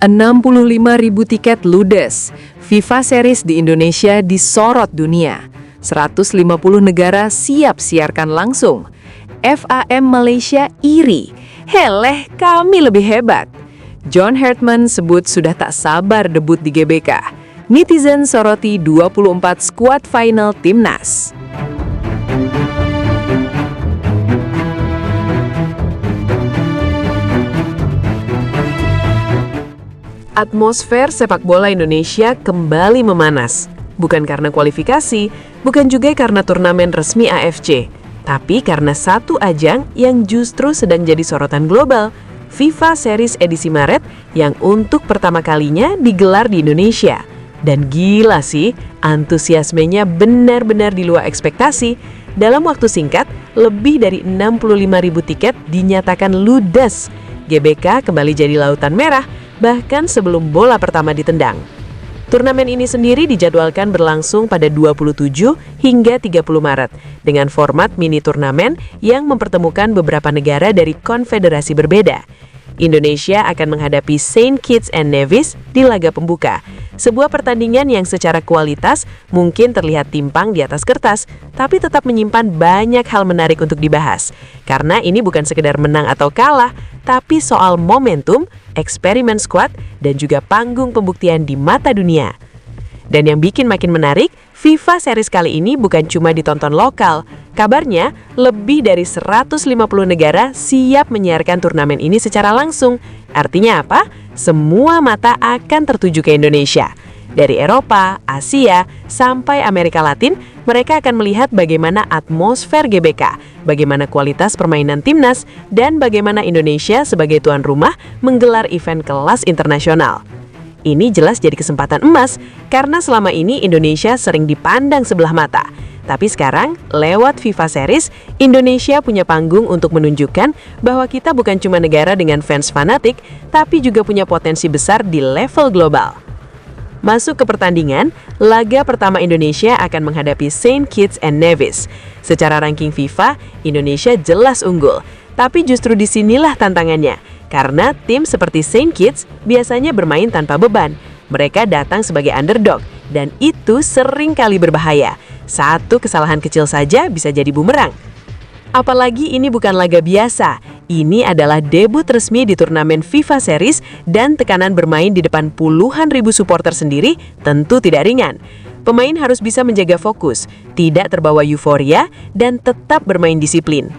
65.000 tiket ludes. FIFA Series di Indonesia disorot dunia. 150 negara siap siarkan langsung. FAM Malaysia iri. Heleh, kami lebih hebat. John Hartman sebut sudah tak sabar debut di GBK. Netizen soroti 24 skuad final Timnas. Atmosfer sepak bola Indonesia kembali memanas. Bukan karena kualifikasi, bukan juga karena turnamen resmi AFC, tapi karena satu ajang yang justru sedang jadi sorotan global, FIFA Series edisi Maret yang untuk pertama kalinya digelar di Indonesia. Dan gila sih, antusiasmenya benar-benar di luar ekspektasi. Dalam waktu singkat, lebih dari 65.000 tiket dinyatakan ludes. GBK kembali jadi lautan merah, bahkan sebelum bola pertama ditendang. Turnamen ini sendiri dijadwalkan berlangsung pada 27 hingga 30 Maret dengan format mini turnamen yang mempertemukan beberapa negara dari konfederasi berbeda. Indonesia akan menghadapi Saint Kitts and Nevis di laga pembuka. Sebuah pertandingan yang secara kualitas mungkin terlihat timpang di atas kertas, tapi tetap menyimpan banyak hal menarik untuk dibahas. Karena ini bukan sekedar menang atau kalah, tapi soal momentum, eksperimen skuad, dan juga panggung pembuktian di mata dunia. Dan yang bikin makin menarik, FIFA Series kali ini bukan cuma ditonton lokal. Kabarnya, lebih dari 150 negara siap menyiarkan turnamen ini secara langsung. Artinya apa? Semua mata akan tertuju ke Indonesia. Dari Eropa, Asia, sampai Amerika Latin, mereka akan melihat bagaimana atmosfer GBK, bagaimana kualitas permainan timnas, dan bagaimana Indonesia sebagai tuan rumah menggelar event kelas internasional. Ini jelas jadi kesempatan emas, karena selama ini Indonesia sering dipandang sebelah mata. Tapi sekarang, lewat FIFA Series, Indonesia punya panggung untuk menunjukkan bahwa kita bukan cuma negara dengan fans fanatik, tapi juga punya potensi besar di level global. Masuk ke pertandingan, laga pertama Indonesia akan menghadapi Saint Kitts and Nevis. Secara ranking FIFA, Indonesia jelas unggul. Tapi justru disinilah tantangannya. Karena tim seperti Saint Kitts biasanya bermain tanpa beban. Mereka datang sebagai underdog, dan itu sering kali berbahaya. Satu kesalahan kecil saja bisa jadi bumerang. Apalagi ini bukan laga biasa. Ini adalah debut resmi di turnamen FIFA Series dan tekanan bermain di depan puluhan ribu supporter sendiri tentu tidak ringan. Pemain harus bisa menjaga fokus, tidak terbawa euforia, dan tetap bermain disiplin.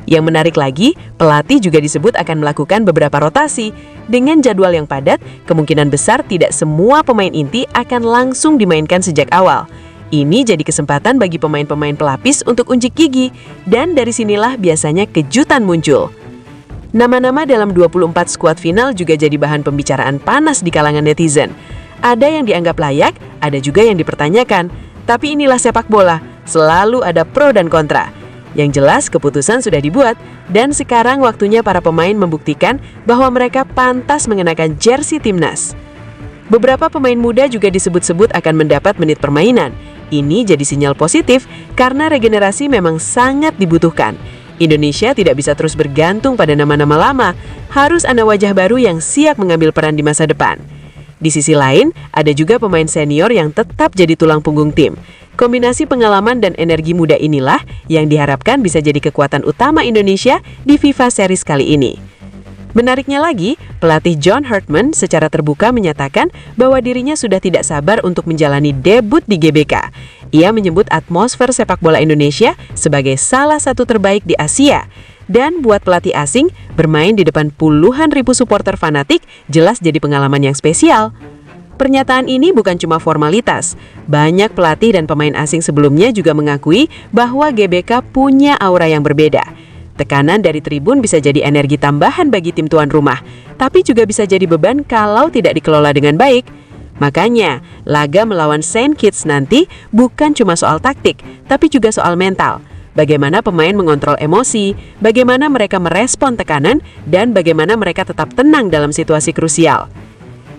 Yang menarik lagi, pelatih juga disebut akan melakukan beberapa rotasi. Dengan jadwal yang padat, kemungkinan besar tidak semua pemain inti akan langsung dimainkan sejak awal. Ini jadi kesempatan bagi pemain-pemain pelapis untuk unjuk gigi, dan dari sinilah biasanya kejutan muncul. Nama-nama dalam 24 skuad final juga jadi bahan pembicaraan panas di kalangan netizen. Ada yang dianggap layak, ada juga yang dipertanyakan. Tapi inilah sepak bola, selalu ada pro dan kontra. Yang jelas keputusan sudah dibuat, dan sekarang waktunya para pemain membuktikan bahwa mereka pantas mengenakan jersey timnas. Beberapa pemain muda juga disebut-sebut akan mendapat menit permainan. Ini jadi sinyal positif karena regenerasi memang sangat dibutuhkan. Indonesia tidak bisa terus bergantung pada nama-nama lama, harus ada wajah baru yang siap mengambil peran di masa depan. Di sisi lain, ada juga pemain senior yang tetap jadi tulang punggung tim. Kombinasi pengalaman dan energi muda inilah yang diharapkan bisa jadi kekuatan utama Indonesia di FIFA Series kali ini. Menariknya lagi, pelatih John Hartman secara terbuka menyatakan bahwa dirinya sudah tidak sabar untuk menjalani debut di GBK. Ia menyebut atmosfer sepak bola Indonesia sebagai salah satu terbaik di Asia. Dan buat pelatih asing, bermain di depan puluhan ribu supporter fanatik jelas jadi pengalaman yang spesial. Pernyataan ini bukan cuma formalitas. Banyak pelatih dan pemain asing sebelumnya juga mengakui bahwa GBK punya aura yang berbeda. Tekanan dari tribun bisa jadi energi tambahan bagi tim tuan rumah, tapi juga bisa jadi beban kalau tidak dikelola dengan baik. Makanya, laga melawan Saint Kitts nanti bukan cuma soal taktik, tapi juga soal mental. Bagaimana pemain mengontrol emosi, bagaimana mereka merespon tekanan, dan bagaimana mereka tetap tenang dalam situasi krusial.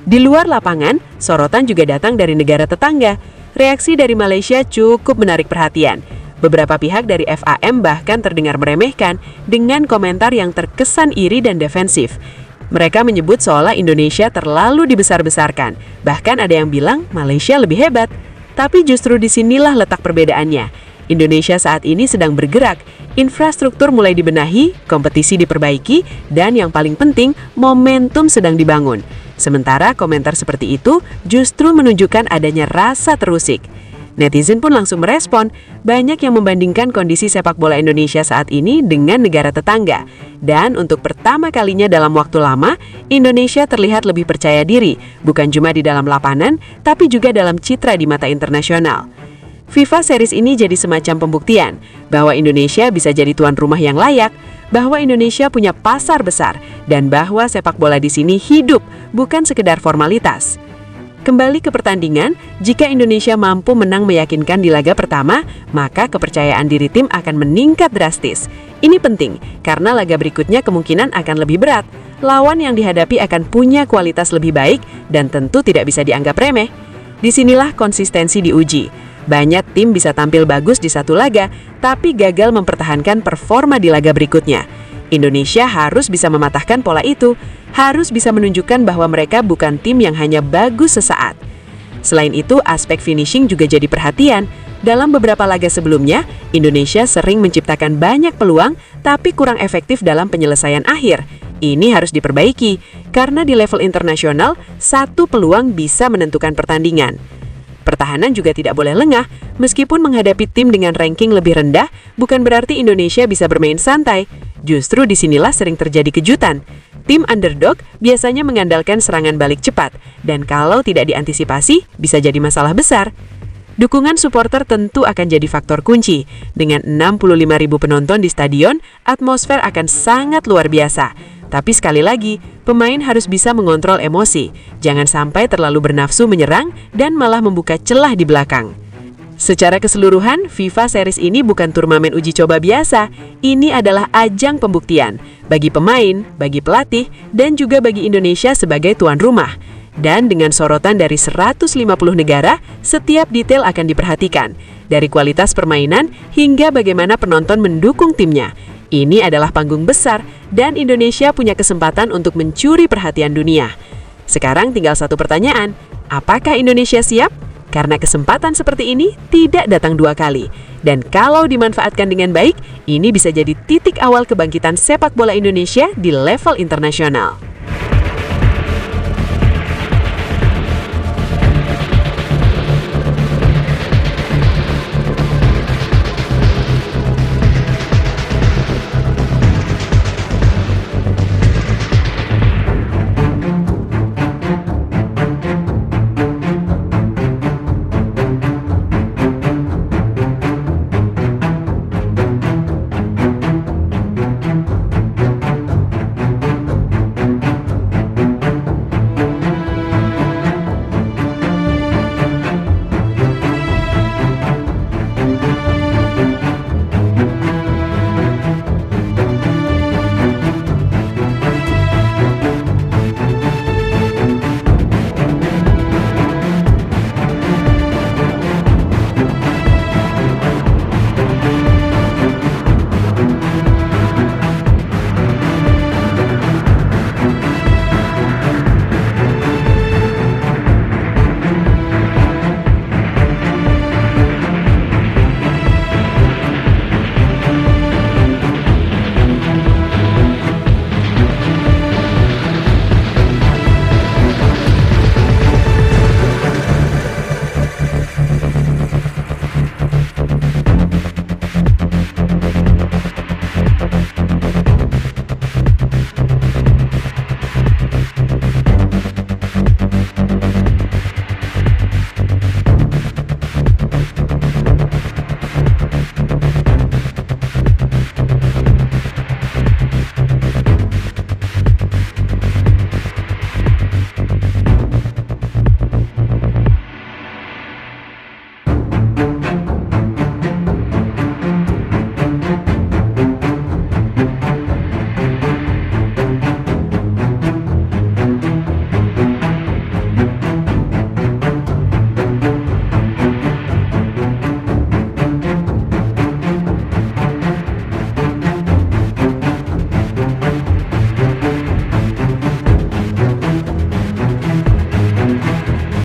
Di luar lapangan, sorotan juga datang dari negara tetangga. Reaksi dari Malaysia cukup menarik perhatian. Beberapa pihak dari FAM bahkan terdengar meremehkan dengan komentar yang terkesan iri dan defensif. Mereka menyebut seolah Indonesia terlalu dibesar-besarkan. Bahkan ada yang bilang Malaysia lebih hebat. Tapi justru disinilah letak perbedaannya. Indonesia saat ini sedang bergerak, infrastruktur mulai dibenahi, kompetisi diperbaiki, dan yang paling penting, momentum sedang dibangun. Sementara komentar seperti itu justru menunjukkan adanya rasa terusik. Netizen pun langsung merespon, banyak yang membandingkan kondisi sepak bola Indonesia saat ini dengan negara tetangga. Dan untuk pertama kalinya dalam waktu lama, Indonesia terlihat lebih percaya diri, bukan cuma di dalam lapangan, tapi juga dalam citra di mata internasional. FIFA Series ini jadi semacam pembuktian bahwa Indonesia bisa jadi tuan rumah yang layak, bahwa Indonesia punya pasar besar, dan bahwa sepak bola di sini hidup, bukan sekedar formalitas. Kembali ke pertandingan, jika Indonesia mampu menang meyakinkan di laga pertama, maka kepercayaan diri tim akan meningkat drastis. Ini penting, karena laga berikutnya kemungkinan akan lebih berat. Lawan yang dihadapi akan punya kualitas lebih baik dan tentu tidak bisa dianggap remeh. Disinilah konsistensi diuji. Banyak tim bisa tampil bagus di satu laga, tapi gagal mempertahankan performa di laga berikutnya. Indonesia harus bisa mematahkan pola itu, harus bisa menunjukkan bahwa mereka bukan tim yang hanya bagus sesaat. Selain itu, aspek finishing juga jadi perhatian. Dalam beberapa laga sebelumnya, Indonesia sering menciptakan banyak peluang, tapi kurang efektif dalam penyelesaian akhir. Ini harus diperbaiki, karena di level internasional, satu peluang bisa menentukan pertandingan. Pertahanan juga tidak boleh lengah, meskipun menghadapi tim dengan ranking lebih rendah, bukan berarti Indonesia bisa bermain santai. Justru disinilah sering terjadi kejutan. Tim underdog biasanya mengandalkan serangan balik cepat, dan kalau tidak diantisipasi, bisa jadi masalah besar. Dukungan supporter tentu akan jadi faktor kunci. Dengan 65.000 penonton di stadion, atmosfer akan sangat luar biasa. Tapi sekali lagi, pemain harus bisa mengontrol emosi. Jangan sampai terlalu bernafsu menyerang dan malah membuka celah di belakang. Secara keseluruhan, FIFA Series ini bukan turnamen uji coba biasa. Ini adalah ajang pembuktian bagi pemain, bagi pelatih, dan juga bagi Indonesia sebagai tuan rumah. Dan dengan sorotan dari 150 negara, setiap detail akan diperhatikan. Dari kualitas permainan hingga bagaimana penonton mendukung timnya. Ini adalah panggung besar dan Indonesia punya kesempatan untuk mencuri perhatian dunia. Sekarang tinggal satu pertanyaan, apakah Indonesia siap? Karena kesempatan seperti ini tidak datang dua kali. Dan kalau dimanfaatkan dengan baik, ini bisa jadi titik awal kebangkitan sepak bola Indonesia di level internasional.